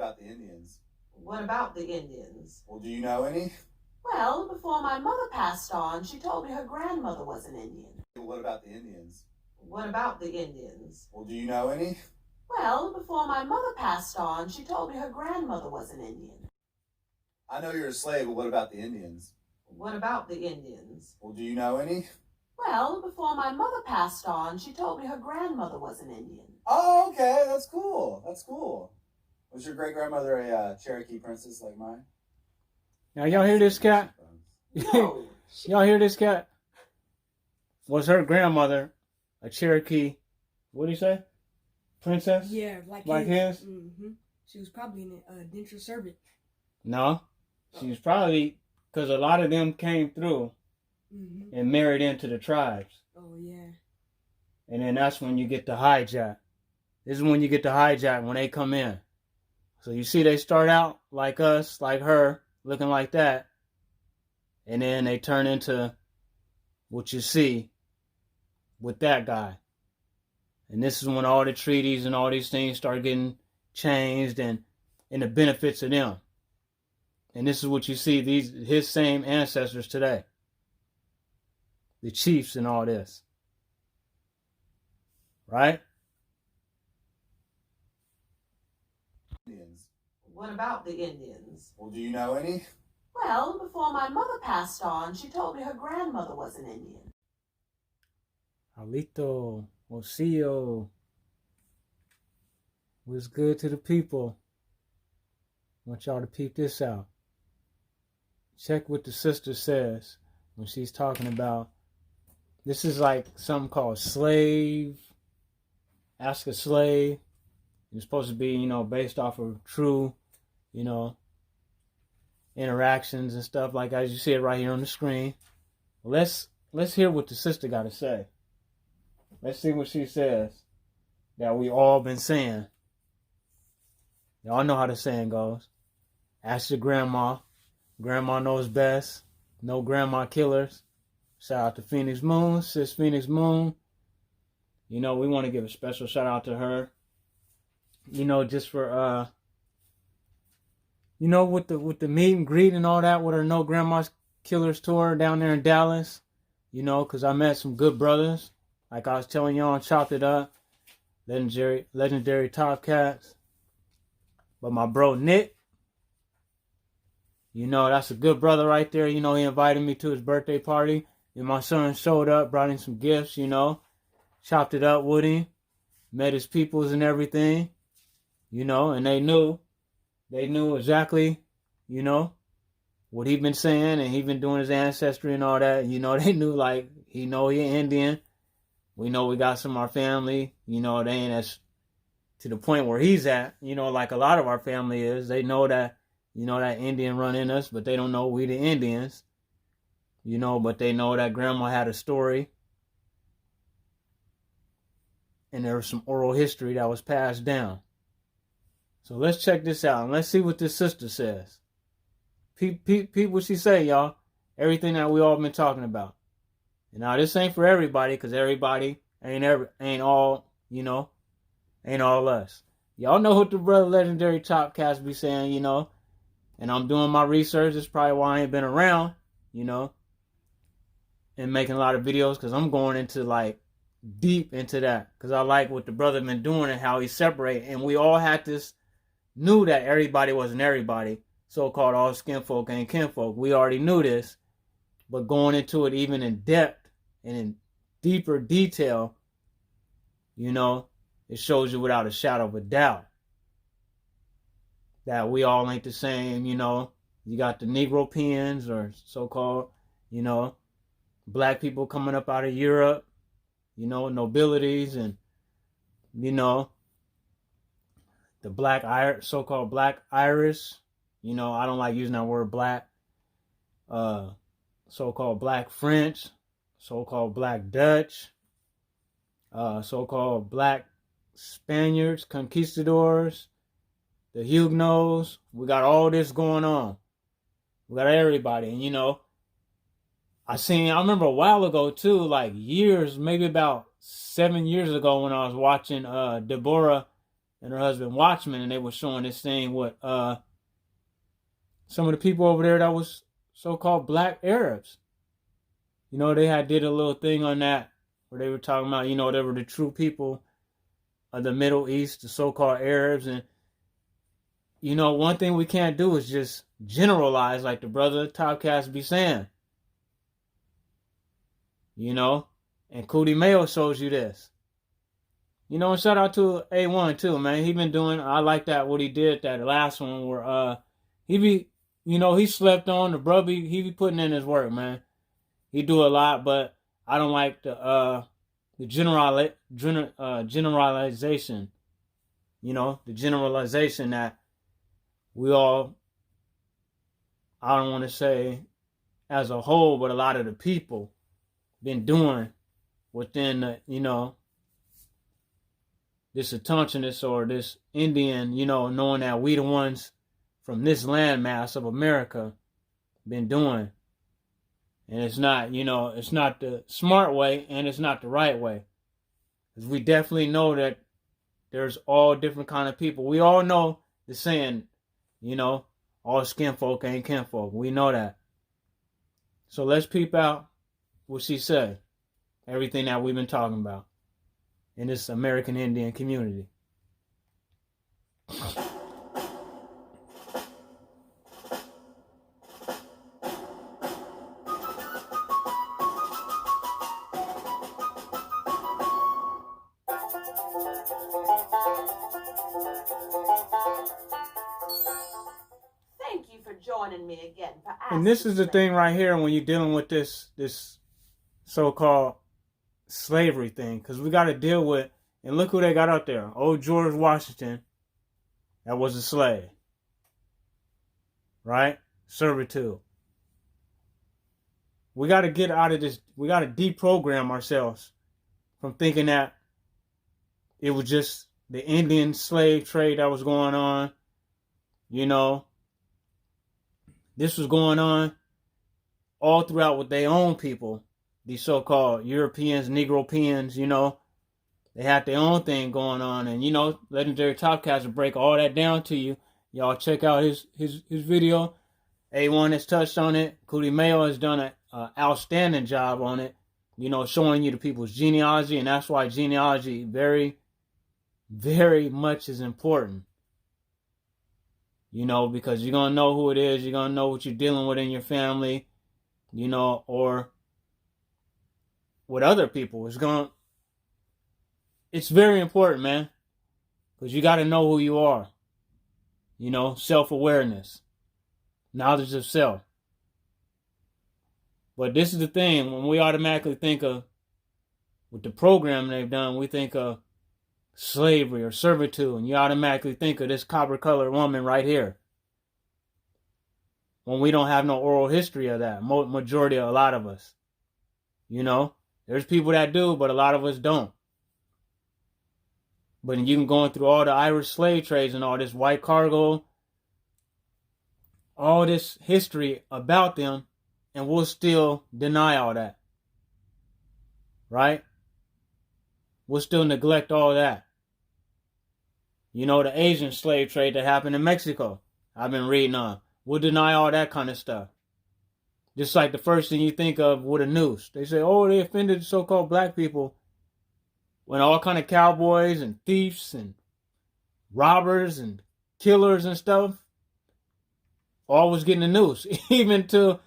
about the Indians? What about the Indians? Well, do you know any? Well, before my mother passed on, she told me her grandmother was an Indian. Well, what about the Indians? What about the Indians? Well, do you know any? Well, before my mother passed on, she told me her grandmother was an Indian. I know you're a slave, but what about the Indians? What about the Indians? Well, do you know any? Well, before my mother passed on, she told me her grandmother was an Indian. Oh, okay, that's cool. That's cool. Was your great grandmother a Cherokee princess like mine? Now y'all hear this cat? No. Y'all hear this cat? Was her grandmother a Cherokee? What do you say? Princess? Yeah, like his? Mm-hmm. She was probably an indentured servant. No, she was probably, because a lot of them came through and married into the tribes. Oh yeah. And then that's when you get the hijack. This is when you get the hijack, when they come in. So you see they start out like us, like her, looking like that. And then they turn into what you see with that guy. And this is when all the treaties and all these things start getting changed and the benefits of them. And this is what you see, his same ancestors today. The chiefs and all this. Right? Indians. What about the Indians? Well, do you know any? Well, before my mother passed on, she told me her grandmother was an Indian. Alito, Ocio, what's good to the people? Want y'all to peep this out. Check what the sister says when she's talking about, this is like something called slave, ask a slave. It's supposed to be, based off of true, interactions and stuff, like as you see it right here on the screen. Let's hear what the sister got to say. Let's see what she says that we all been saying. Y'all know how the saying goes. Ask your grandma. Grandma knows best. No grandma killers. Shout out to Phoenix Moon, Sis Phoenix Moon. We want to give a special shout out to her. Just for with the meet and greet and all that with her No Grandma Killers tour down there in Dallas. Because I met some good brothers. Like I was telling y'all, Chopped It Up. Legendary Top Cats. But my bro Nick, that's a good brother right there. He invited me to his birthday party. And my son showed up, brought in some gifts, Chopped it up with him. Met his peoples and everything. And they knew exactly, what he been saying, and he been doing his ancestry and all that. They knew, like, he Indian. We know we got some of our family, they ain't as to the point where he's at, like a lot of our family is. They know that, that Indian run in us, but they don't know we the Indians, but they know that grandma had a story. And there was some oral history that was passed down. So let's check this out and let's see what this sister says. Peep what she say, y'all. Everything that we all been talking about. And now this ain't for everybody, because everybody ain't all us. Y'all know what the brother Legendary Top Cats be saying, And I'm doing my research. That's probably why I ain't been around, and making a lot of videos, because I'm going into like deep into that, because I like what the brother been doing and how he separate. And we all knew that everybody wasn't everybody. So-called all skin folk ain't kinfolk. We already knew this, but going into it even in depth and in deeper detail, it shows you without a shadow of a doubt that we all ain't the same. You got the Negro Peons, or so-called, black people coming up out of Europe, nobilities, and, the so-called black Irish. I don't like using that word black. So-called black French, so-called black Dutch, so-called black Spaniards, conquistadors, the Huguenots. We got all this going on. We got everybody. And, I remember a while ago too, like years, maybe about 7 years ago, when I was watching Deborah and her husband Watchman, and they were showing this thing with some of the people over there that was so-called black Arabs. You know, they had did a little thing on that where they were talking about, you know, they were the true people of the Middle East, the so-called Arabs. And, you know, one thing we can't do is just generalize like the brother Topcast be saying. You know, and Cootie Mayo shows you this. You know, and shout out to A1 too, man. He been doing, I like that, what he did, that last one where he be, you know, he slept on, the brother, he be putting in his work, man. He do a lot, but I don't like the generalization, you know, the generalization that we all, I don't want to say as a whole, but a lot of the people been doing within the, you know, this autochthonous or this Indian, you know, knowing that we the ones from this landmass of America been doing. And it's not, you know, it's not the smart way and it's not the right way. Because we definitely know that there's all different kind of people. We all know the saying, you know, all skin folk ain't kinfolk. We know that. So let's peep out what she said. Everything that we've been talking about in this American Indian community. Thank you for joining me again for And this is the thing right here when you're dealing with this so-called slavery thing, because we got to deal with, and look who they got out there. Old George Washington, that was a slave, right? Servitude. We got to get out of this. We got to deprogram ourselves from thinking that it was just the Indian slave trade that was going on. You know, this was going on all throughout with their own people, these so-called Europeans, Negropeans, you know. They had their own thing going on. And, you know, Legendary Topcast will break all that down to you. Y'all check out his video. A1 has touched on it. Cootie Mayo has done an outstanding job on it. You know, showing you the people's genealogy. And that's why genealogy very, very much is important. You know, because you're going to know who it is. You're going to know what you're dealing with in your family. You know, or with other people. It's very important, man. Because you got to know who you are. You know, self-awareness. Knowledge of self. But this is the thing. When we automatically think of, with the program they've done, we think of slavery or servitude. And you automatically think of this copper-colored woman right here. When we don't have no oral history of that. Majority of a lot of us. You know, there's people that do, but a lot of us don't. But you can go through all the Irish slave trades and all this white cargo, all this history about them, and we'll still deny all that. Right? We'll still neglect all that. You know, the Asian slave trade that happened in Mexico, I've been reading on. We'll deny all that kind of stuff. Just like the first thing you think of with a noose. They say, oh, they offended so-called black people. When all kind of cowboys and thieves and robbers and killers and stuff all was getting a noose. Even to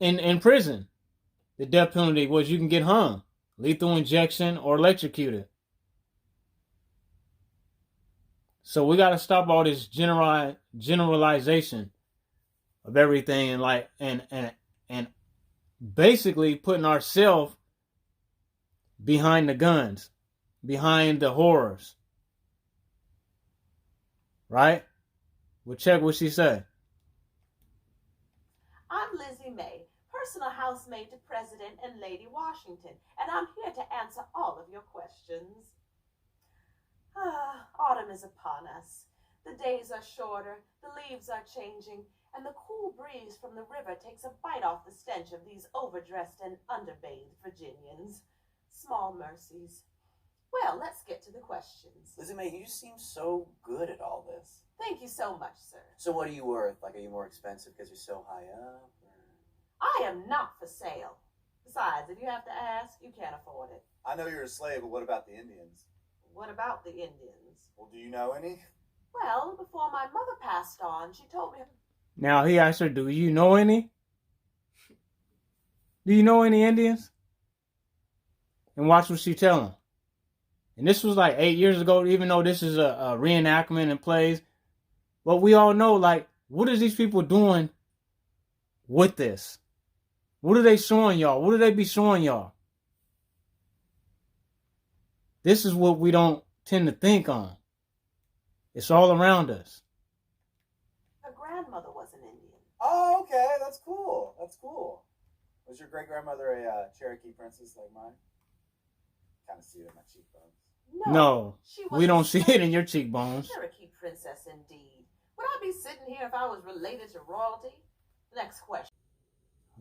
in prison. The death penalty was you can get hung. Lethal injection or electrocuted. So we got to stop all this generalization of everything and basically putting ourselves behind the guns, behind the horrors. Right? We'll check what she said. I'm Lizzie May, personal housemaid to President and Lady Washington, and I'm here to answer all of your questions. Autumn is upon us. The days are shorter, the leaves are changing, and the cool breeze from the river takes a bite off the stench of these overdressed and underbathed Virginians. Small mercies. Well, let's get to the questions. Lizzie Mae, you seem so good at all this. Thank you so much, sir. So what are you worth? Like, are you more expensive because you're so high up? Or... I am not for sale. Besides, if you have to ask, you can't afford it. I know you're a slave, but what about the Indians? What about the Indians? Well, do you know any? Well, before my mother passed on, she told me... Now he asked her, do you know any? Do you know any Indians? And watch what she tell him. And this was like 8 years ago, even though this is a reenactment and plays. But we all know, like, what is these people doing with this? What are they showing y'all? What do they be showing y'all? This is what we don't tend to think on. It's all around us. Her grandmother was an Indian. Oh, okay. That's cool. That's cool. Was your great-grandmother a Cherokee princess like mine? Kind of see it in my cheekbones. No, she was we a don't see it in your cheekbones. Cherokee princess, indeed. Would I be sitting here if I was related to royalty? Next question.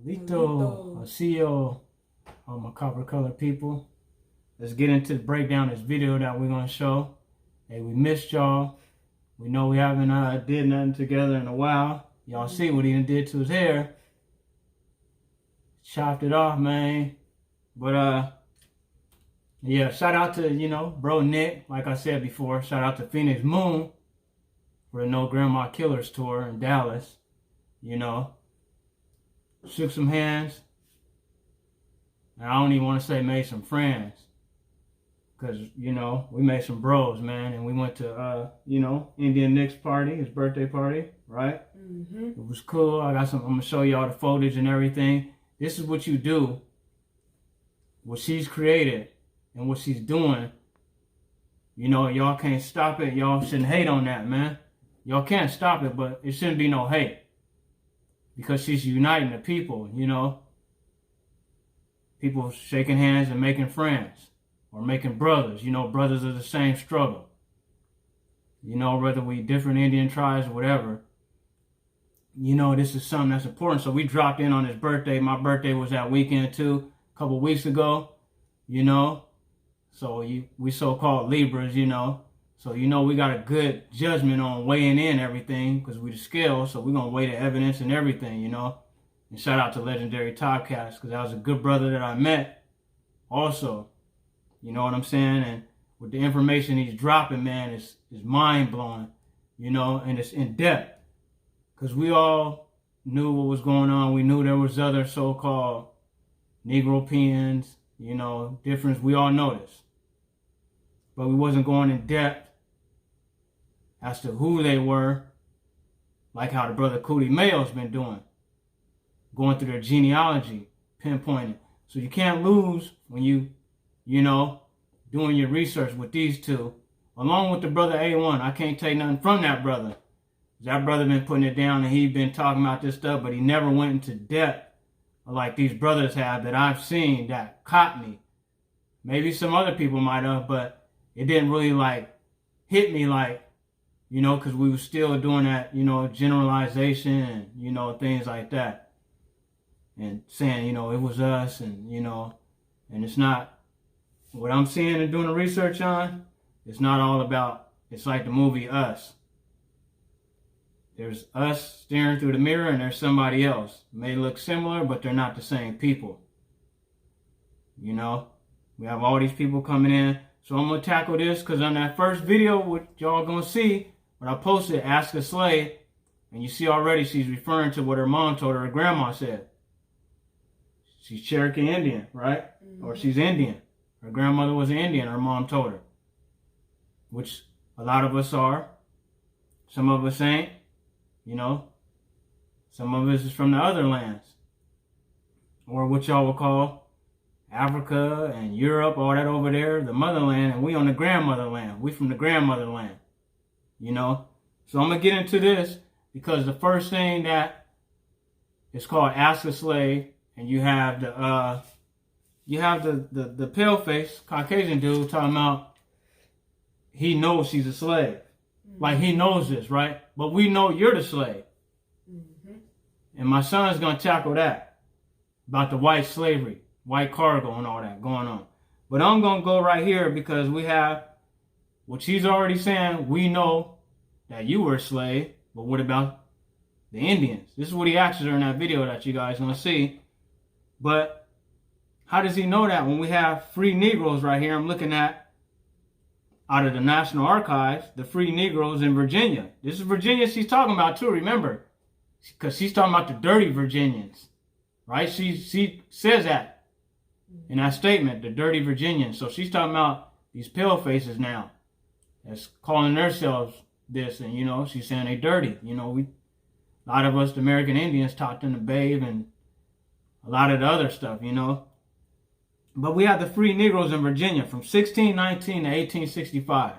Lito, I see y'all, all my copper colored people. Let's get into the breakdown of this video that we're going to show. Hey, we missed y'all. We know we haven't did nothing together in a while. Y'all see what he did to his hair. Chopped it off, man. But, yeah, shout out to, you know, bro Nick. Like I said before, shout out to Phoenix Moon for the No Grandma Killers tour in Dallas. You know, shook some hands. And I don't even want to say made some friends. Because, you know, we made some bros, man. And we went to, you know, Indian Nick's party, his birthday party, right? Mm-hmm. It was cool. I'm going to show y'all the footage and everything. This is what you do. What she's created and what she's doing. You know, y'all can't stop it. Y'all shouldn't hate on that, man. Y'all can't stop it, but it shouldn't be no hate. Because she's uniting the people, you know. People shaking hands and making friends. Or making brothers, you know, brothers of the same struggle. You know, whether we different Indian tribes or whatever. You know, this is something that's important. So we dropped in on his birthday. My birthday was that weekend too, a couple weeks ago, you know. So we so-called Libras, you know. So, you know, we got a good judgment on weighing in everything because we the scale. So we're going to weigh the evidence and everything, you know. And shout out to Legendary Topcast because that was a good brother that I met also. You know what I'm saying? And with the information he's dropping, man, is mind-blowing, you know, and it's in-depth. Because we all knew what was going on. We knew there was other so-called Negropeans, you know, difference. We all know this. But we wasn't going in depth as to who they were, like how the brother Cootie Mayo's been doing. Going through their genealogy, pinpointing. So you can't lose when you know, doing your research with these two, along with the brother A1. I can't take nothing from that brother. That brother been putting it down and he been talking about this stuff, but he never went into depth like these brothers have that I've seen that caught me. Maybe some other people might have, but it didn't really like hit me like, you know, because we were still doing that, you know, generalization and, you know, things like that. And saying, you know, it was us and, you know, and it's not. What I'm seeing and doing the research on, it's not all about, it's like the movie Us. There's us staring through the mirror and there's somebody else. It may look similar, but they're not the same people. You know, we have all these people coming in. So I'm going to tackle this because on that first video, what y'all going to see, when I posted Ask a Slave, and you see already she's referring to what her mom told her grandma said. She's Cherokee Indian, right? Mm-hmm. Or she's Indian. Her grandmother was an Indian, her mom told her. Which a lot of us are. Some of us ain't. You know. Some of us is from the other lands. Or what y'all would call Africa and Europe, all that over there, the motherland, and we on the grandmother land. We from the grandmother land. You know. So I'm going to get into this because the first thing that is called Ask a Slave, and you have the pale face Caucasian dude talking about he knows she's a slave. Mm-hmm. Like he knows this, right? But we know you're the slave. Mm-hmm. And my son's going to tackle that. About the white slavery, white cargo and all that going on. But I'm going to go right here because we have what she's already saying. We know that you were a slave, but what about the Indians? This is what he asks her in that video that you guys going to see. But how does he know that when we have free Negroes right here? I'm looking at, out of the National Archives, the free Negroes in Virginia. This is Virginia she's talking about too, remember. Because she's talking about the dirty Virginians, right? She says that in that statement, the dirty Virginians. So she's talking about these pale faces now that's calling themselves this. And, you know, she's saying they dirty. You know, a lot of us, the American Indians, taught them to bathe and a lot of the other stuff, you know. But we have the free Negroes in Virginia from 1619 to 1865.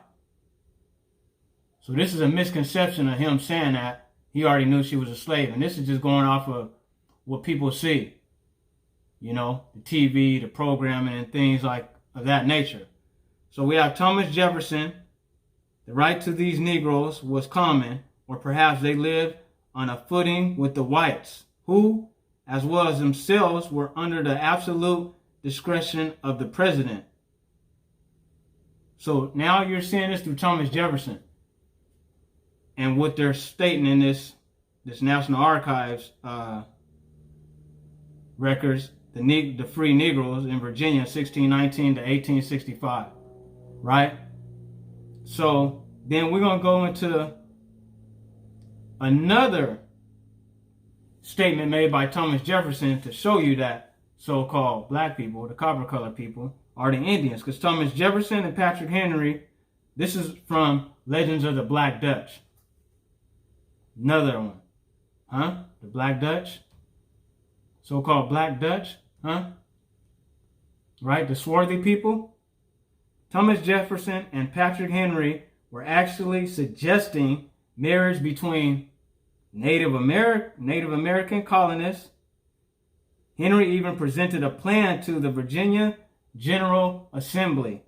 So this is a misconception of him saying that he already knew she was a slave. And this is just going off of what people see. You know, the TV, the programming, and things like of that nature. So we have Thomas Jefferson. The right to these Negroes was common, or perhaps they lived on a footing with the whites, who, as well as themselves, were under the absolute discretion of the president. So now you're seeing this through Thomas Jefferson. And what they're stating in this National Archives records, the free Negroes in Virginia, 1619 to 1865, right? So then we're going to go into another statement made by Thomas Jefferson to show you that so-called black people, the copper-colored people, are the Indians. Because Thomas Jefferson and Patrick Henry, this is from Legends of the Black Dutch. Another one. Huh? The Black Dutch? So-called Black Dutch? Huh? Right? The swarthy people? Thomas Jefferson and Patrick Henry were actually suggesting marriage between Native American colonists. Henry even presented a plan to the Virginia General Assembly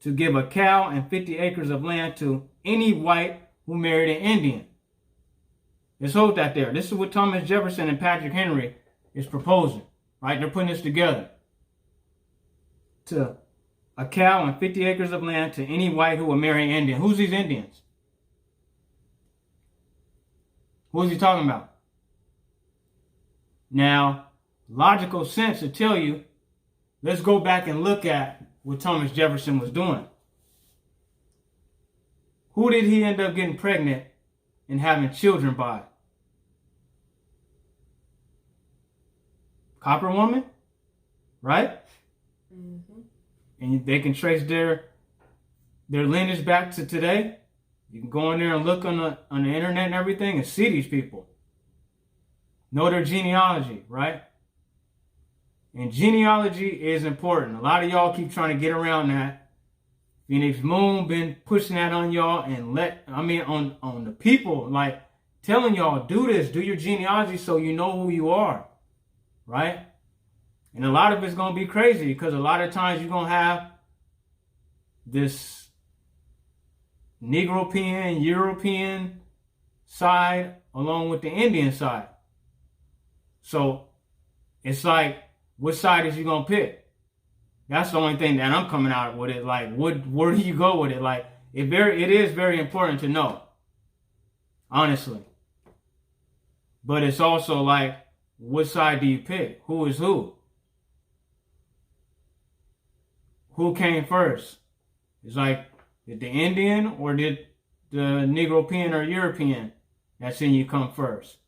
to give a cow and 50 acres of land to any white who married an Indian. Let's hold that there. This is what Thomas Jefferson and Patrick Henry is proposing, right? They're putting this together. To a cow and 50 acres of land to any white who will marry an Indian. Who's these Indians? Who is he talking about? Now, logical sense to tell you, let's go back and look at what Thomas Jefferson was doing. Who did he end up getting pregnant and having children by? Copper woman, right? Mm-hmm. And they can trace their lineage back to today. You can go in there and look on the internet and everything and see these people. Know their genealogy, right? And genealogy is important. A lot of y'all keep trying to get around that. Phoenix Moon been pushing that on y'all and on the people, like telling y'all, do this, do your genealogy so you know who you are, right? And a lot of it's going to be crazy because a lot of times you're going to have this Negro-European, European side along with the Indian side. So it's like, what side is you going to pick? That's the only thing that I'm coming out with it. Like, where do you go with it? Like, it is very important to know, honestly. But it's also like, what side do you pick? Who is who? Who came first? It's like, did the Indian or did the Negro-European or European that's in you come first?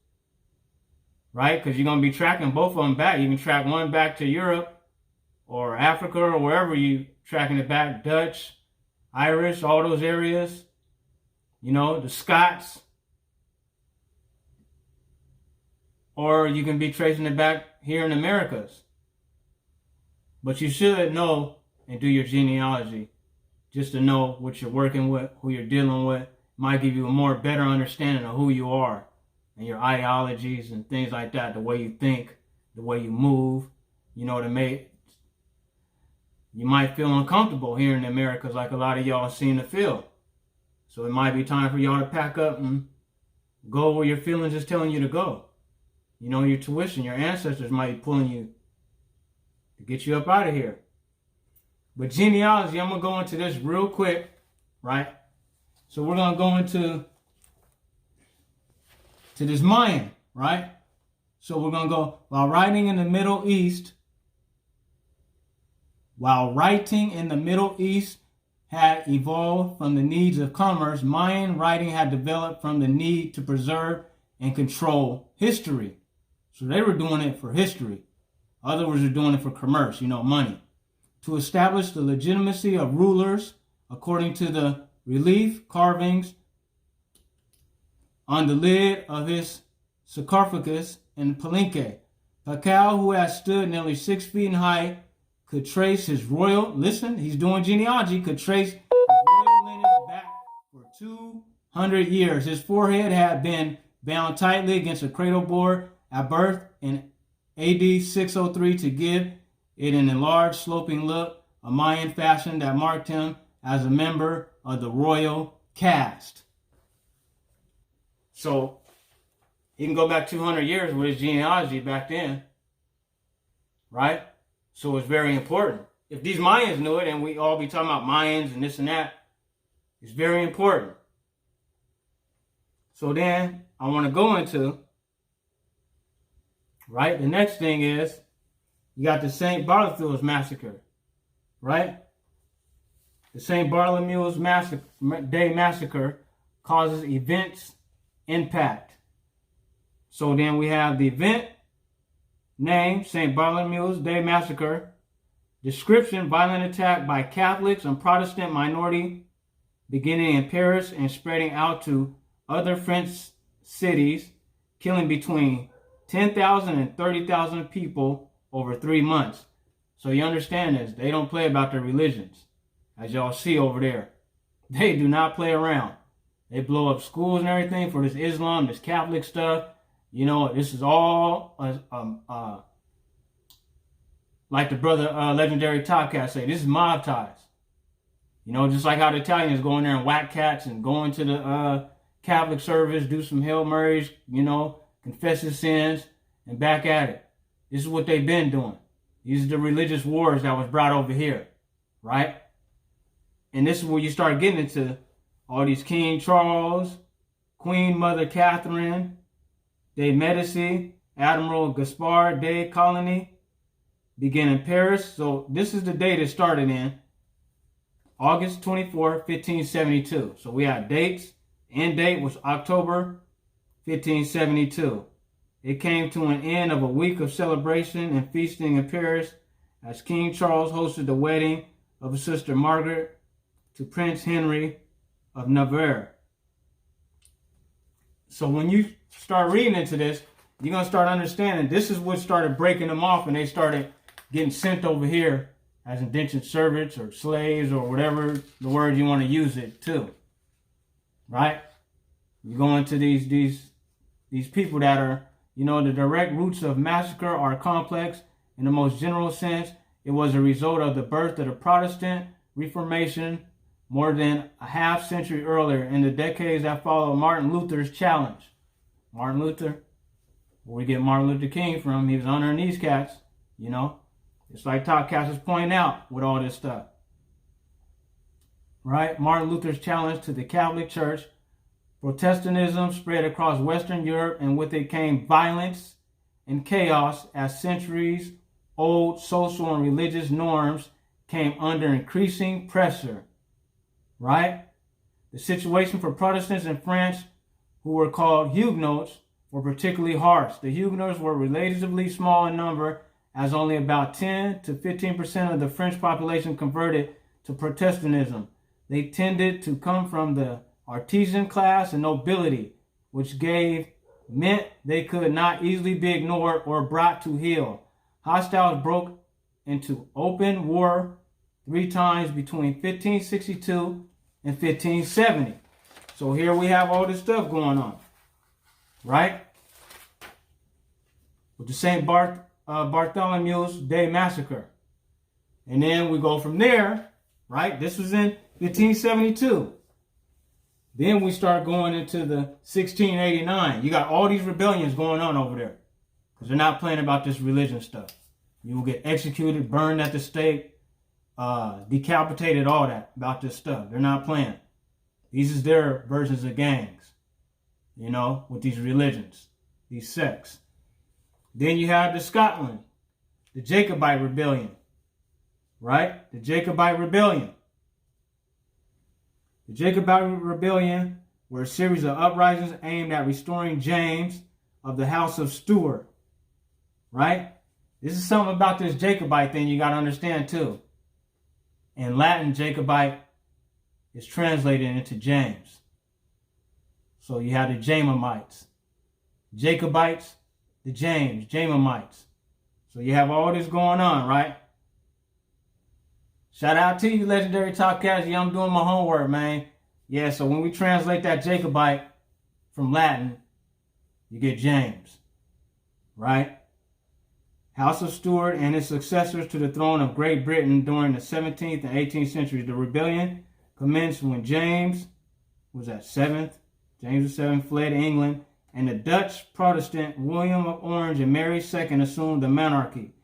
Right? Because you're going to be tracking both of them back. You can track one back to Europe or Africa or wherever you tracking it back. Dutch, Irish, all those areas. You know, the Scots. Or you can be tracing it back here in Americas. But you should know and do your genealogy just to know what you're working with, who you're dealing with. Might give you a more better understanding of who you are and your ideologies and things like that, the way you think, the way you move. You know, you might feel uncomfortable here in the Americas like a lot of y'all seem to feel. So it might be time for y'all to pack up and go where your feelings is telling you to go. You know, your tuition, your ancestors might be pulling you to get you up out of here. But genealogy, I'm going to go into this real quick, right? So we're going to go into this Mayan, right? So we're going to go, while writing in the Middle East had evolved from the needs of commerce, Mayan writing had developed from the need to preserve and control history. So they were doing it for history. Others were doing it for commerce, money. To establish the legitimacy of rulers according to the relief carvings on the lid of his sarcophagus in Palenque. Pakal, who had stood nearly 6 feet in height, could trace his royal, listen, he's doing genealogy, could trace his royal lineage back for 200 years. His forehead had been bound tightly against a cradle board at birth in AD 603 to give it an enlarged, sloping look, a Mayan fashion that marked him as a member of the royal caste. So he can go back 200 years with his genealogy back then, right? So it's very important. If these Mayans knew it, and we all be talking about Mayans and this and that, it's very important. So then I want to go into, right? The next thing is, you got the St. Bartholomew's Massacre, right? The St. Bartholomew's Day Massacre causes events impact. So then we have the event name, St. Bartholomew's Day Massacre. Description, violent attack by Catholics and Protestant minority beginning in Paris and spreading out to other French cities, killing between 10,000 and 30,000 people over 3 months. So you understand this. They don't play about their religions. As y'all see over there. They do not play around. They blow up schools and everything for this Islam, this Catholic stuff. This is all, like the brother legendary Top Cat say, this is mob ties. Just like how the Italians go in there and whack cats and go into the Catholic service, do some Hail Marys, confess his sins, and back at it. This is what they've been doing. These are the religious wars that was brought over here, right? And this is where you start getting into all these King Charles, Queen Mother Catherine, de Medici, Admiral Gaspard de Coligny, begin in Paris. So this is the date it started in, August 24, 1572. So we have dates. End date was October 1572. It came to an end of a week of celebration and feasting in Paris as King Charles hosted the wedding of his sister Margaret to Prince Henry of Navarre. So when you start reading into this, you're going to start understanding this is what started breaking them off, and they started getting sent over here as indentured servants or slaves or whatever the word you want to use it to. Right? You go into these people that are, the direct roots of massacre are complex. In the most general sense, it was a result of the birth of the Protestant Reformation more than a half century earlier. In the decades that followed Martin Luther's challenge. Martin Luther, where we get Martin Luther King from, he was under these cats, It's like Top Cats is pointing out with all this stuff. Right? Martin Luther's challenge to the Catholic Church. Protestantism spread across Western Europe, and with it came violence and chaos as centuries-old social and religious norms came under increasing pressure. Right? The situation for Protestants in France, who were called Huguenots, were particularly harsh. The Huguenots were relatively small in number, as only about 10 to 15% of the French population converted to Protestantism. They tended to come from the artisan class and nobility, which meant they could not easily be ignored or brought to heel. Hostiles broke into open war 3 times between 1562 and 1570. So here we have all this stuff going on, right? With the St. Bartholomew's Day Massacre. And then we go from there, right? This was in 1572. Then we start going into the 1689. You got all these rebellions going on over there because they're not playing about this religion stuff. You will get executed, burned at the stake. decapitated all that about this stuff. They're not playing. These is their versions of gangs, you know, with these religions, these sects. Then you have the Scotland, the Jacobite rebellion, right? The Jacobite rebellion. The Jacobite rebellion were a series of uprisings aimed at restoring James of the house of Stuart, right? This is something about this Jacobite thing you got to understand too. In Latin, Jacobite is translated into James. So you have the Jamamites, Jacobites, the Jamamites. So you have all this going on, right? Shout out to you, Legendary Talkcast. Yeah, I'm doing my homework, man. Yeah, so when we translate that Jacobite from Latin, you get James, right? House of Stuart and his successors to the throne of Great Britain during the 17th and 18th centuries. The rebellion commenced when James was at 7th. James VII fled England, and the Dutch Protestant William of Orange and Mary II assumed the monarchy.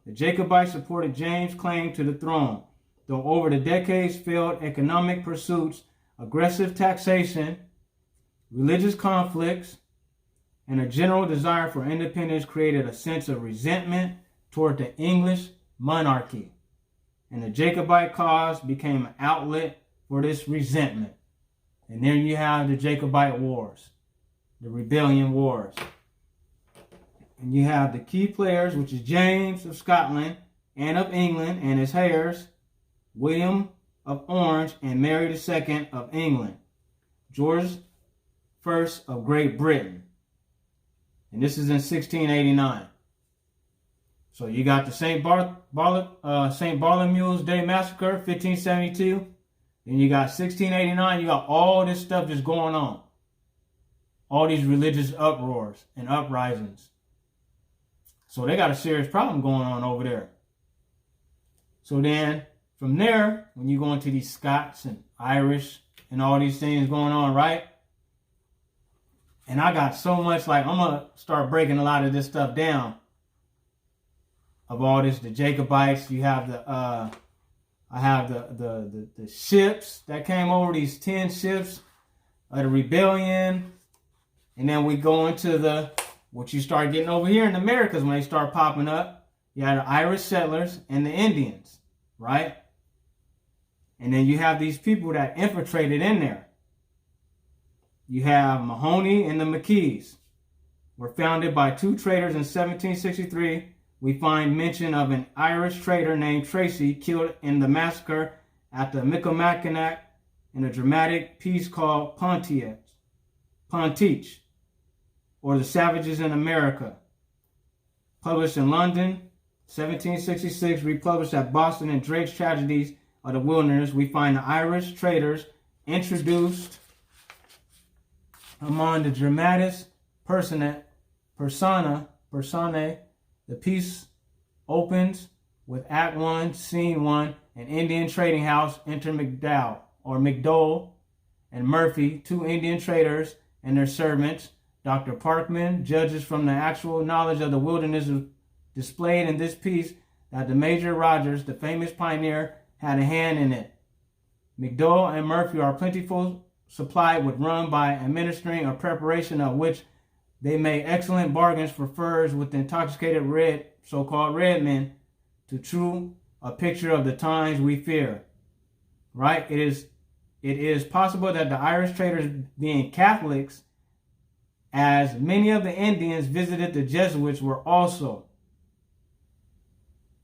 The Jacobites supported James' claim to the throne, though over the decades failed economic pursuits, aggressive taxation, religious conflicts, and a general desire for independence created a sense of resentment toward the English monarchy. And the Jacobite cause became an outlet for this resentment. And then you have the Jacobite Wars, the Rebellion Wars. And you have the key players, which is James of Scotland and of England and his heirs, William of Orange and Mary II of England, George I of Great Britain. And this is in 1689. So you got the St. Bartholomew's Day Massacre, 1572. Then you got 1689. You got all this stuff just going on. All these religious uproars and uprisings. So they got a serious problem going on over there. So then from there, when you go into these Scots and Irish and all these things going on, right? And I got so much, like, I'm going to start breaking a lot of this stuff down. Of all this, the Jacobites, you have the ships that came over, these 10 ships of the rebellion. And then we go into what you start getting over here in the Americas when they start popping up. You have the Irish settlers and the Indians, right? And then you have these people that infiltrated in there. You have Mahoney and the McKees. Were founded by two traders in 1763. We find mention of an Irish trader named Tracy killed in the massacre at the Michilimackinac in a dramatic piece called Pontiac, or The Savages in America. Published in London, 1766, republished at Boston in Drake's Tragedies of the Wilderness. We find the Irish traders introduced among the dramatis personae. The piece opens with Act 1, Scene 1, an Indian trading house. Enter McDowell and Murphy, two Indian traders and their servants. Dr. Parkman judges from the actual knowledge of the wilderness displayed in this piece that the Major Rogers, the famous pioneer, had a hand in it. McDowell and Murphy are plentiful supplied with rum by administering a preparation of which they made excellent bargains for furs with the intoxicated so-called red men, to true a picture of the times we fear. Right? It is possible that the Irish traders, being Catholics, as many of the Indians visited the Jesuits, were also.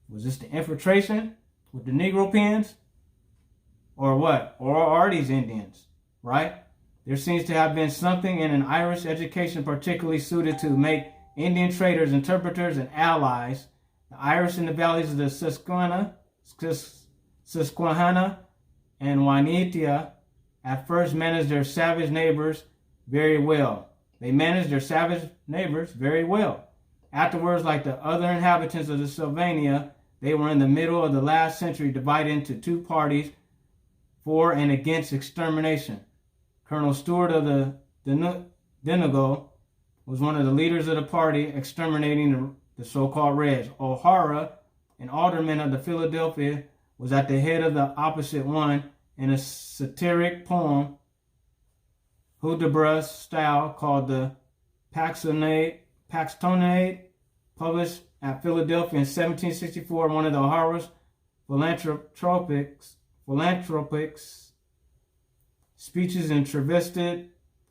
Was this the infiltration with the Negro pens? Or what? Or are these Indians? Right? There seems to have been something in an Irish education particularly suited to make Indian traders, interpreters, and allies. The Irish in the valleys of the Susquehanna and Wainetia at first managed their savage neighbors very well. Afterwards, like the other inhabitants of the Sylvania, they were in the middle of the last century divided into two parties for and against extermination. Colonel Stewart of the Donegal was one of the leaders of the party exterminating the so-called Reds. O'Hara, an alderman of the Philadelphia, was at the head of the opposite one in a satiric poem, Hudibras style, called the Paxtonade, published at Philadelphia in 1764, one of the horrors philanthropics speeches and travested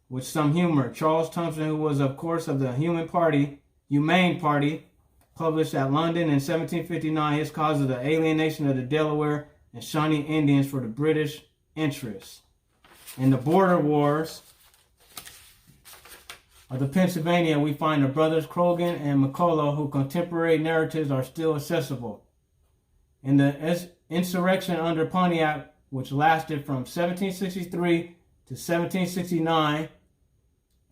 with some humor. Charles Thompson, who was of course of the Humane Party, published at London in 1759 his cause of the alienation of the Delaware and Shawnee Indians for the British interests. In the border wars of the Pennsylvania, we find the brothers Croghan and McCullough, whose contemporary narratives are still accessible. In the insurrection under Pontiac, which lasted from 1763 to 1769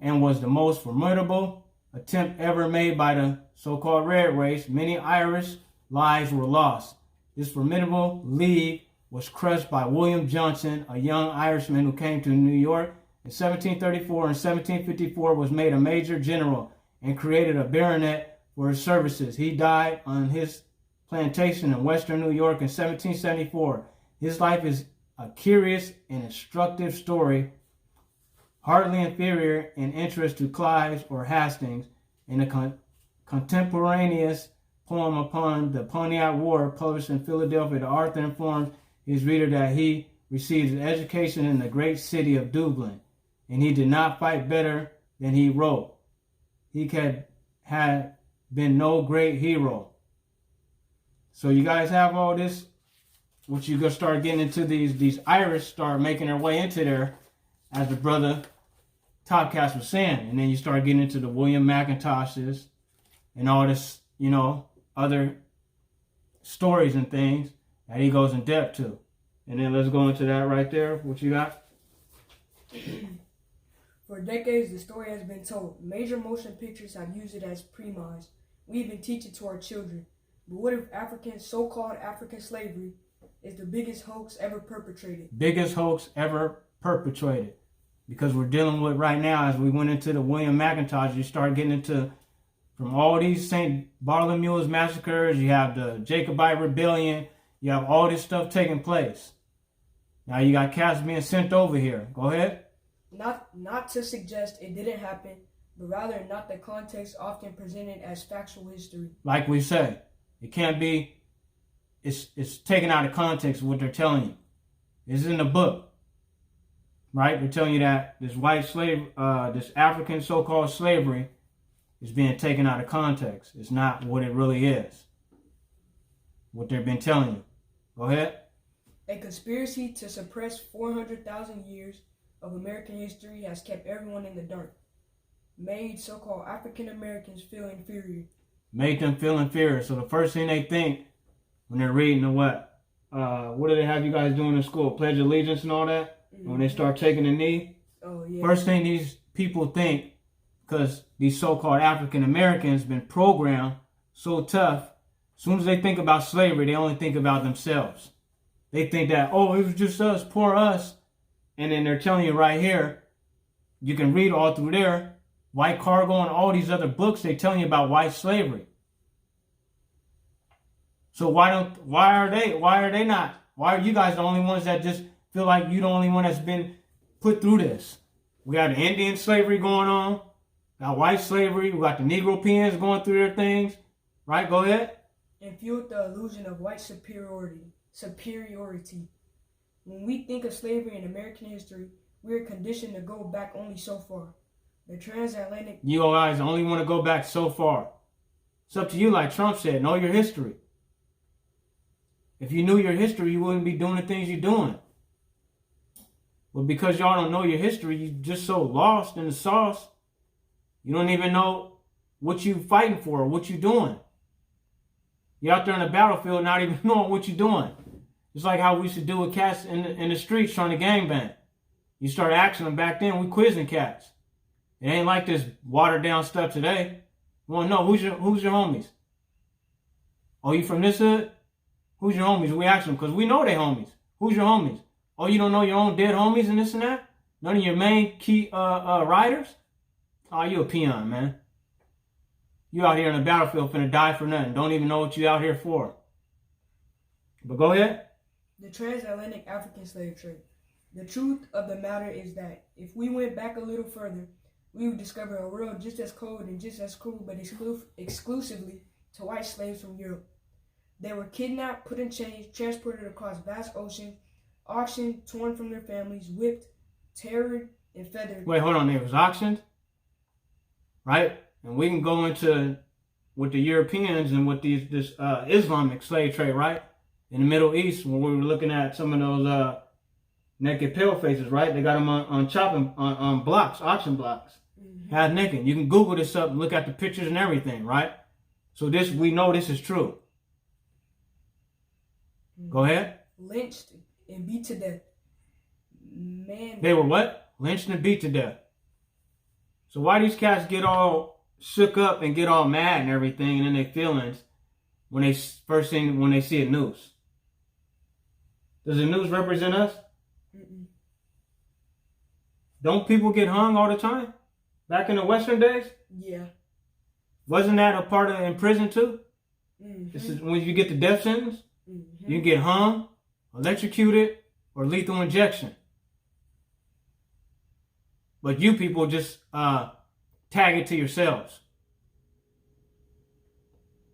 and was the most formidable attempt ever made by the so-called Red Race, many Irish lives were lost. This formidable league was crushed by William Johnson, a young Irishman who came to New York in 1734 and 1754, was made a major general and created a baronet for his services. He died on his plantation in western New York in 1774. His life is a curious and instructive story, hardly inferior in interest to Clive's or Hastings. In a contemporaneous poem upon the Pontiac War, published in Philadelphia, the author informs his reader that he received an education in the great city of Dublin, and he did not fight better than he wrote. He had been no great hero. So you guys have all this, which you gonna start getting into these Irish start making their way into there, as the brother Topcast was saying, and then you start getting into the William McIntoshes and all this, other stories and things that he goes in depth to. And then let's go into that right there. What you got? For decades, the story has been told. Major motion pictures have used it as premise. We even teach it to our children. But what if so-called African slavery is the biggest hoax ever perpetrated? Biggest hoax ever perpetrated. Because we're dealing with right now, as we went into the William McIntosh, you start getting into, from all these St. Bartholomew's massacres, you have the Jacobite Rebellion, you have all this stuff taking place. Now you got cats being sent over here. Go ahead. Not to suggest it didn't happen, but rather not the context often presented as factual history. Like we say, it can't be, it's taken out of context what they're telling you. It's in the book. Right? They're telling you that this this African so-called slavery is being taken out of context. It's not what it really is. What they've been telling you. Go ahead. A conspiracy to suppress 400,000 years of American history has kept everyone in the dark. Made so-called African Americans feel inferior. Made them feel inferior. So the first thing they think when they're reading what do they have you guys doing in school? Pledge allegiance and all that? When they start taking a knee, first thing these people think, because these so-called African Americans been programmed so tough, as soon as they think about slavery, they only think about themselves. They think that, it was just us, poor us. And then they're telling you right here, you can read all through there, White Cargo and all these other books, they telling you about white slavery. So why are you guys the only ones that just feel like you're the only one that's been put through this? We got Indian slavery going on, got white slavery, we got the Negro peons going through their things, right? Go ahead. And fueled the illusion of white superiority. When we think of slavery in American history, we are conditioned to go back only so far. The transatlantic... You guys only want to go back so far. It's up to you, like Trump said, know your history. If you knew your history, you wouldn't be doing the things you're doing. But because y'all don't know your history, you're just so lost in the sauce, you don't even know what you're fighting for, what you're doing. You're out there on the battlefield not even knowing what you're doing. It's like how we used to do with cats in the streets trying to gangbang. You start asking them back then, we quizzing cats. It ain't like this watered down stuff today. We want to know, who's your homies? Oh, you from this hood? Who's your homies? We ask them because we know they homies. Who's your homies? Oh, you don't know your own dead homies and this and that? None of your main key riders? Oh, you a peon, man. You out here on the battlefield finna die for nothing. Don't even know what you out here for. But go ahead. The transatlantic African slave trade. The truth of the matter is that if we went back a little further, we would discover a world just as cold and just as cruel, but exclusively to white slaves from Europe. They were kidnapped, put in chains, transported across vast oceans, auctioned, torn from their families, whipped, terrored, and feathered. Wait, hold on. It was auctioned, right? And we can go into with the Europeans and with this Islamic slave trade, right? In the Middle East, when we were looking at some of those naked pale faces, right? They got them on chopping on blocks, auction blocks, half naked. You can Google this up and look at the pictures and everything, right? So we know this is true. Go ahead. Lynched and beat to death. Man. They were what? Lynched and beat to death. So why these cats get all shook up and get all mad and everything and in their feelings when they see a noose? Does the noose represent us? Mm-mm. Don't people get hung all the time? Back in the Western days? Yeah. Wasn't that a part of in prison too? Mm-hmm. This is when you get the death sentence, Mm-hmm. you get hung, electrocuted, or lethal injection. But you people just tag it to yourselves.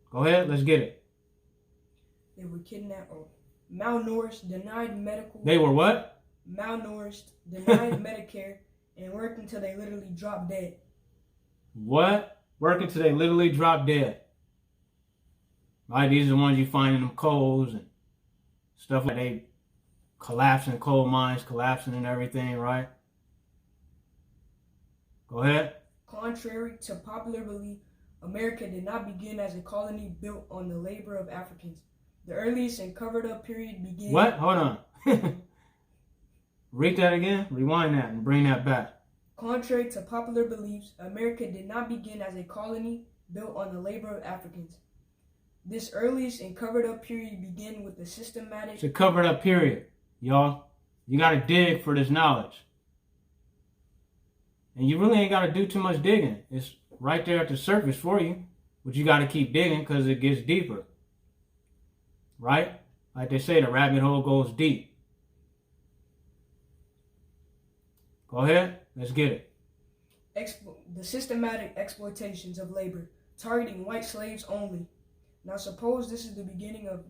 Go ahead, let's get it. They were kidnapped or malnourished, denied medical. They were what? Malnourished, denied Medicare, and worked until they literally dropped dead. What? Working till they literally drop dead. Right? These are the ones you find in them coals and stuff like they collapsing, coal mines collapsing and everything, right? Go ahead. Contrary to popular belief, America did not begin as a colony built on the labor of Africans. The earliest and covered up period began... What? Hold on. Read that again. Rewind that and bring that back. Contrary to popular beliefs, America did not begin as a colony built on the labor of Africans. This earliest and covered up period began with the systematic... It's a covered up period, y'all. You got to dig for this knowledge. And you really ain't got to do too much digging. It's right there at the surface for you. But you got to keep digging because it gets deeper. Right? Like they say, the rabbit hole goes deep. Go ahead. Let's get it. The systematic exploitations of labor, targeting white slaves only. Now suppose this is the beginning of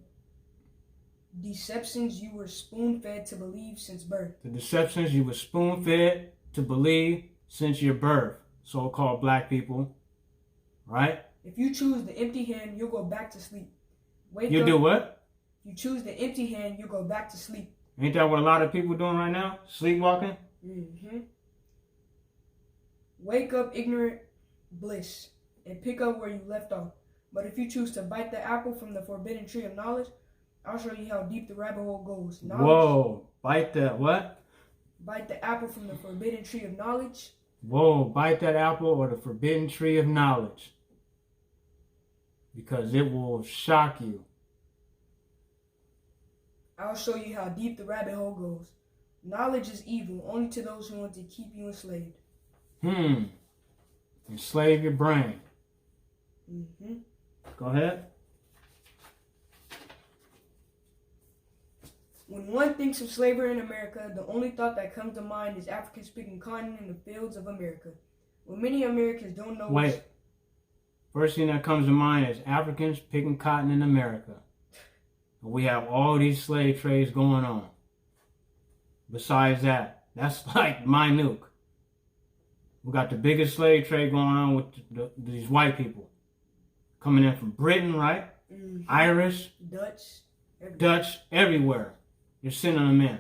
deceptions you were spoon-fed to believe since birth. The deceptions you were spoon-fed to believe since your birth, so-called black people. Right? If you choose the empty hand, you'll go back to sleep. You do what? You choose the empty hand, you'll go back to sleep. Ain't that what a lot of people doing right now? Sleepwalking? Mm-hmm. Wake up, ignorant bliss, and pick up where you left off. But if you choose to bite the apple from the forbidden tree of knowledge, I'll show you how deep the rabbit hole goes. Knowledge, whoa, bite the what? Bite the apple from the forbidden tree of knowledge. Whoa, bite that apple or the forbidden tree of knowledge. Because it will shock you. I'll show you how deep the rabbit hole goes. Knowledge is evil only to those who want to keep you enslaved. Enslave your brain. Mm-hmm. Go ahead. When one thinks of slavery in America, the only thought that comes to mind is Africans picking cotton in the fields of America. What many Americans don't know Wait. First thing that comes to mind is Africans picking cotton in America. We have all these slave trades going on. Besides that, that's like minute. We got the biggest slave trade going on with these white people. Coming in from Britain, right? Mm-hmm. Irish, Dutch, everywhere. You're sending them in,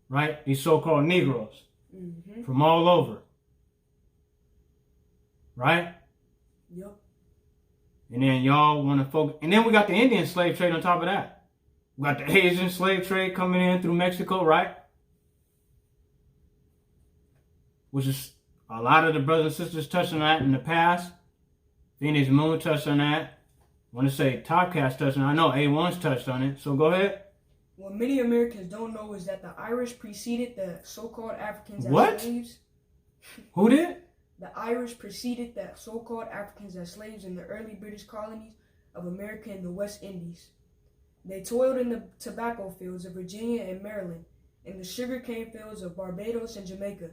right? These so-called Negroes from all over, right? Yep. And then y'all want to focus. And then we got the Indian slave trade on top of that. We got the Asian slave trade coming in through Mexico, right? Which is a lot of the brothers and sisters touched on that in the past. Phoenix Moon touched on that. I want to say Topcast touched on it. I know A1's touched on it. So go ahead. What many Americans don't know is that the Irish preceded the so-called Africans as What? slaves. Who did? The Irish preceded the so-called Africans as slaves in the early British colonies of America and the West Indies. They toiled in the tobacco fields of Virginia and Maryland, in the sugarcane fields of Barbados and Jamaica.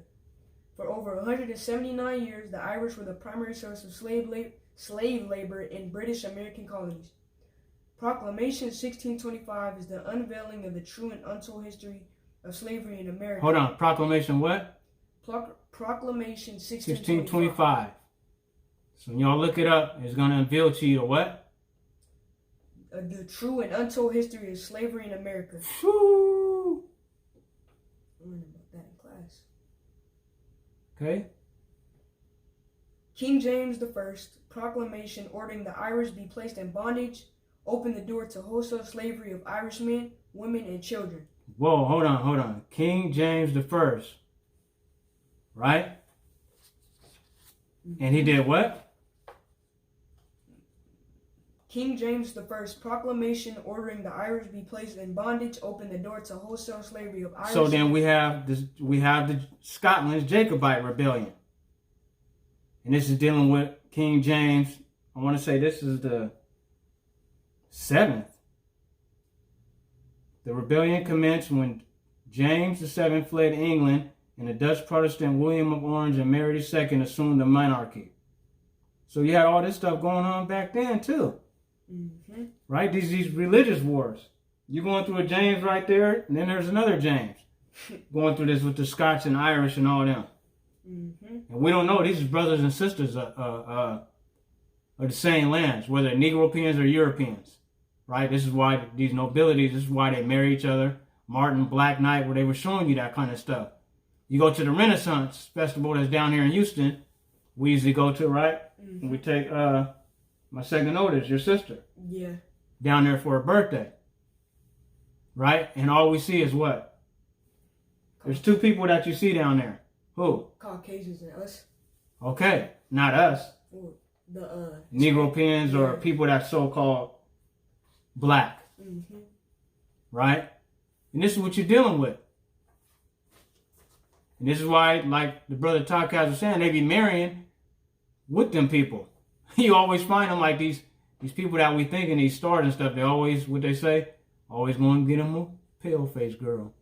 For over 179 years, the Irish were the primary source of slave labor in British American colonies. Proclamation 1625 is the unveiling of the true and untold history of slavery in America. Hold on. Proclamation what? Proclamation 1625. So when y'all look it up, it's going to unveil to you the what? The true and untold history of slavery in America. Whew. I learned about that in class. Okay. King James I proclamation ordering the Irish be placed in bondage opened the door to wholesale slavery of Irishmen, women, and children. Whoa, hold on. King James I. Right? And he did what? King James I proclamation ordering the Irish be placed in bondage opened the door to wholesale slavery of Irish. So then we have the Scotland's Jacobite rebellion. And this is dealing with King James. I want to say this is the 7th. The rebellion commenced when James VII fled England and the Dutch Protestant William of Orange and Mary II assumed the monarchy. So you had all this stuff going on back then too. Mm-hmm. Right? These religious wars. You're going through a James right there, and then there's another James. Going through this with the Scots and Irish and all them. Mm-hmm. And we don't know these brothers and sisters are the same lands, whether Negropeans or Europeans. Right? This is why these nobilities, this is why they marry each other. Martin, Black Knight, where they were showing you that kind of stuff. You go to the Renaissance Festival that's down here in Houston, we usually go to, right? Mm-hmm. And we take my second oldest, your sister. Yeah. Down there for her birthday. Right? And all we see is what? There's two people that you see down there. Who? Caucasians and us. Okay. Not us. Or the Negropeans or people that's so-called black. Mm-hmm. Right? And this is what you're dealing with. And this is why, like the brother Taka's was saying, they be marrying with them people. You always find them like these people that we think in these stars and stuff. They always, what they say, always going to get them a pale-faced girl.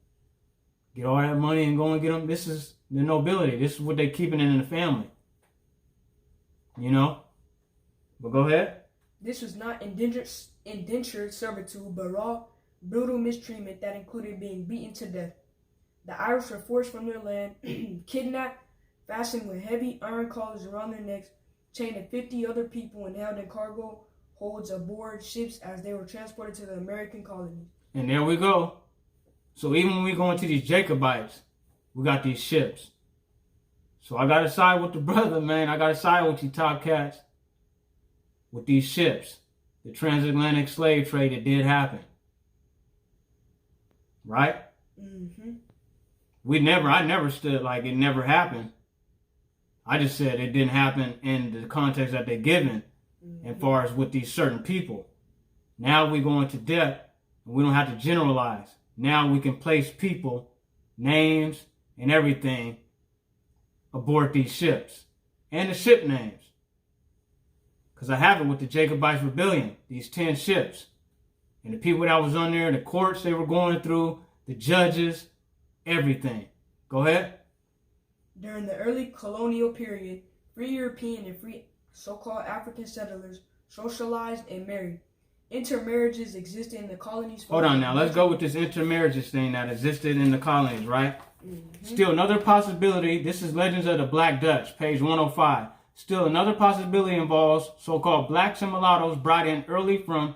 Get all that money and go and get them. This is the nobility. This is what they keeping in the family. You know? But go ahead. This was not indentured servitude, but raw, brutal mistreatment that included being beaten to death. The Irish were forced from their land, kidnapped, fastened with heavy iron collars around their necks, chained to 50 other people, and held in cargo holds aboard ships as they were transported to the American colonies. And there we go. So even when we go into these Jacobites, we got these ships. So I got to side with the brother, man. I got to side with you top cats. With these ships. The transatlantic slave trade, it did happen. Right? Mm-hmm. I never stood like it never happened. I just said it didn't happen in the context that they're given, as far as with these certain people. Now we go into depth, and we don't have to generalize. Now we can place people, names, and everything aboard these ships. And the ship names. Because I have it with the Jacobites Rebellion, these 10 ships. And the people that was on there, the courts they were going through, the judges, everything. Go ahead. During the early colonial period, free European and free so-called African settlers socialized and married. Intermarriages existed in the colonies. Hold on now. Let's go with this intermarriages thing that existed in the colonies, right? Mm-hmm. Still another possibility. This is Legends of the Black Dutch, page 105. Still another possibility involves so-called blacks and mulattoes brought in early from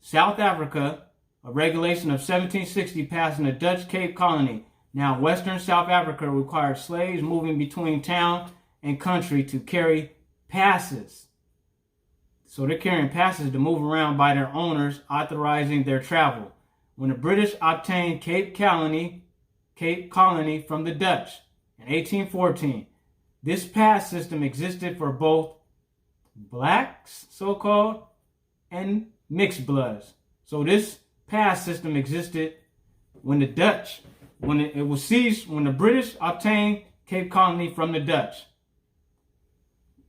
South Africa, a regulation of 1760 passed in the Dutch Cape Colony. Now, Western South Africa required slaves moving between town and country to carry passes. So they're carrying passes to move around by their owners, authorizing their travel. When the British obtained Cape Colony from the Dutch in 1814, this pass system existed for both blacks, so-called, and mixed bloods. So this pass system existed when the Dutch, when it was seized, when the British obtained Cape Colony from the Dutch.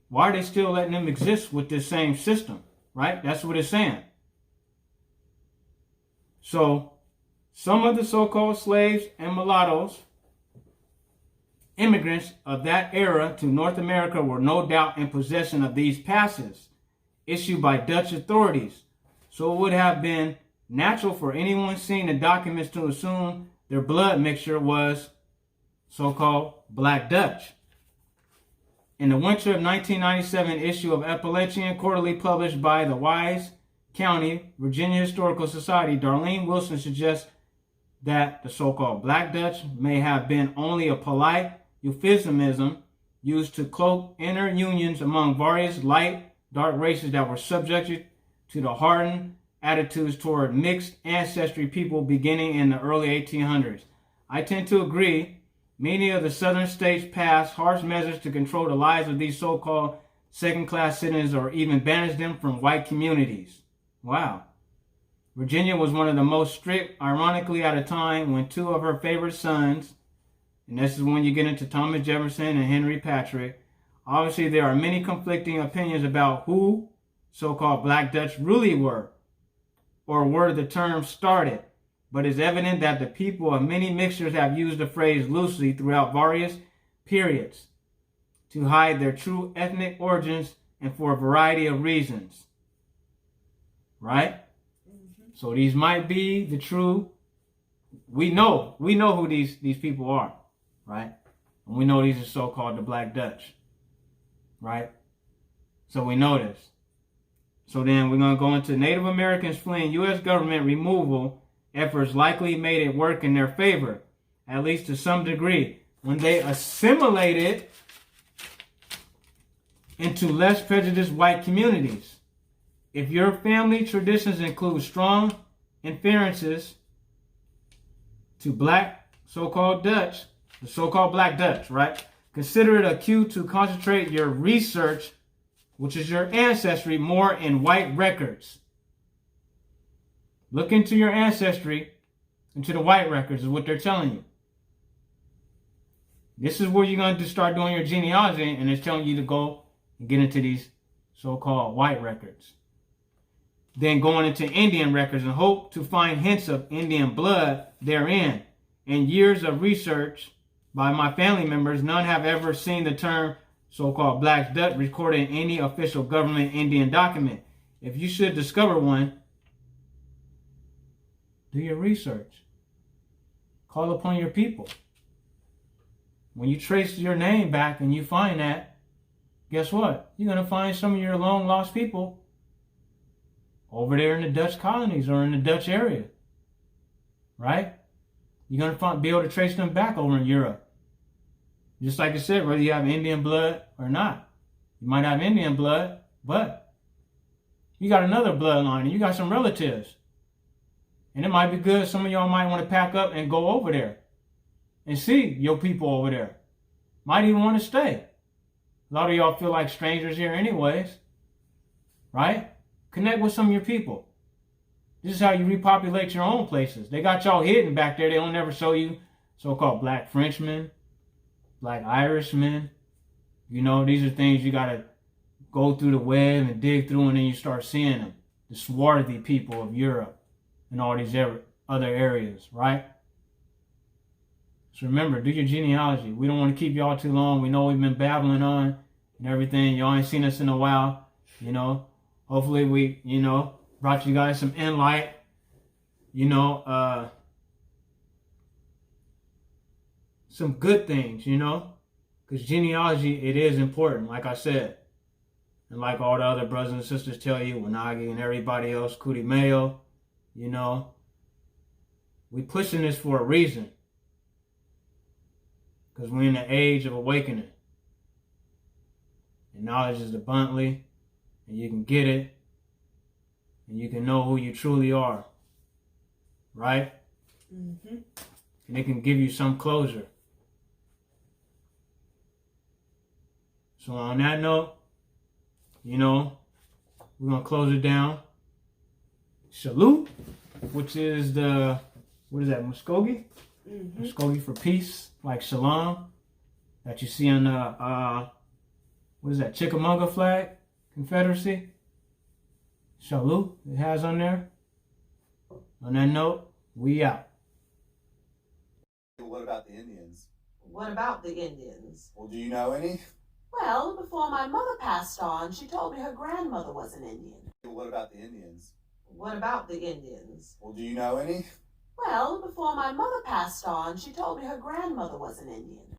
Why are they still letting them exist with this same system? Right? That's what it's saying. So, some of the so-called slaves and mulattoes, immigrants of that era to North America, were no doubt in possession of these passes issued by Dutch authorities. So it would have been natural for anyone seeing the documents to assume their blood mixture was so-called Black Dutch. In the winter of 1997 issue of Appalachian Quarterly published by the Wise County, Virginia Historical Society, Darlene Wilson suggests that the so-called Black Dutch may have been only a polite euphemism used to cloak inner unions among various light, dark races that were subjected to the hardened attitudes toward mixed ancestry people beginning in the early 1800s. I tend to agree. Many of the southern states passed harsh measures to control the lives of these so-called second-class citizens or even banish them from white communities. Wow. Virginia was one of the most strict, ironically, at a time when two of her favorite sons, and this is when you get into Thomas Jefferson and Henry Patrick. Obviously, there are many conflicting opinions about who so-called Black Dutch really were, or where the term started. But it's evident that the people of many mixtures have used the phrase loosely throughout various periods to hide their true ethnic origins and for a variety of reasons. Right? So these might be the true. We know who these people are, right? And we know these are so-called the Black Dutch, right? So we know this. So then we're going to go into Native Americans fleeing U.S. government removal efforts likely made it work in their favor, at least to some degree, when they assimilated into less prejudiced white communities. If your family traditions include strong inferences to Black so-called Dutch, the so-called Black Dutch, right? Consider it a cue to concentrate your research, which is your ancestry, more in white records. Look into your ancestry, into the white records is what they're telling you. This is where you're going to start doing your genealogy, and it's telling you to go and get into these so-called white records. Then going into Indian records and hope to find hints of Indian blood therein. In years of research by my family members, none have ever seen the term so-called Black Dutch recorded in any official government Indian document. If you should discover one, do your research. Call upon your people. When you trace your name back and you find that, guess what? You're going to find some of your long lost people over there in the Dutch colonies or in the Dutch area. Right? You're going to be able to trace them back over in Europe. Just like I said, whether you have Indian blood or not. You might have Indian blood, but you got another bloodline and you got some relatives. And it might be good. Some of y'all might want to pack up and go over there and see your people over there. Might even want to stay. A lot of y'all feel like strangers here anyways. Right? Connect with some of your people. This is how you repopulate your own places. They got y'all hidden back there. They don't never show you so-called Black Frenchmen, Black Irishmen. You know, these are things you got to go through the web and dig through, and then you start seeing them. The swarthy people of Europe and all these other areas, right? So remember, do your genealogy. We don't want to keep y'all too long. We know we've been babbling on and everything. Y'all ain't seen us in a while, you know. Hopefully we, brought you guys some insight, some good things, because genealogy, it is important, like I said. And like all the other brothers and sisters tell you, Wanagi and everybody else, Kuti Mayo, we pushing this for a reason. Because we're in the age of awakening. And knowledge is abundantly, and you can get it, and you can know who you truly are. Right? Mm-hmm. And it can give you some closure. So on that note, we're going to close it down. Salute, which is what is that, Muskogee? Mm-hmm. Muskogee for peace, like shalom, that you see on the, what is that, Chickamauga flag, Confederacy. Salute, it has on there. On that note, we out. What about the Indians? What about the Indians? Well, do you know any? Well, before my mother passed on, she told me her grandmother was an Indian. What about the Indians? What about the Indians? Well, do you know any? Well, before my mother passed on, she told me her grandmother was an Indian.